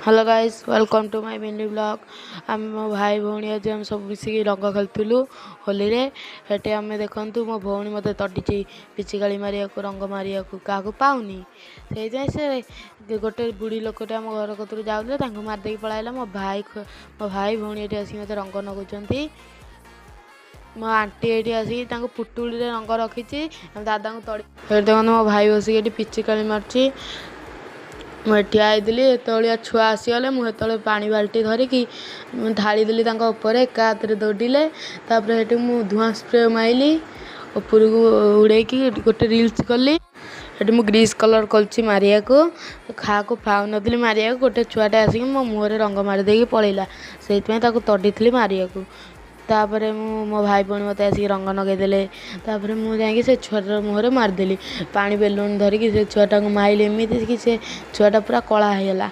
Hello guys welcome to my mini blog. आम मो भाई भौणी आज हम सब मिसिक रंग खेलुलु होली रे। हेटे आम देखु मो भौणी मत तड़ी पिचिकाली मारिया रंग मारिया क्या पाऊनी से गोटे बुढ़ी लोकटे आम घर कतरू जाऊे मारदे पलाइला। मो भाई भौणी ये आसिक मत रंग नगुंट। मो आंटी ये आसिक पुटुड़ी रंग रखी दादा को तड़ी देखो मो भाई बसिक पिचिकाली मार्ची। मुझे ठिया होती छुआ आसीगले मुझे पा बाल्टी धरिकी ढालीदेली एकाथरे दौड़े। तापर हेटू मु धुआं स्प्रे माइली ऊपर को उड़े गोटे रिल्स कली। हेटू मु ग्रीस कलर कलची मारिया को खा को पाऊ नी मारिया गोटे छुआटे आसिक मो मुहर रंग मारिदे पलैला से तड़ी मारिया को। तापर मो भाई भौणी मत आसिक रंग नगेदेले। तापर मुझे से छुआटार मुहर मारिदेली पानी बेलुन धरिकी से छुआटा को माइली एमती कि से छुआटा पूरा कला होगला।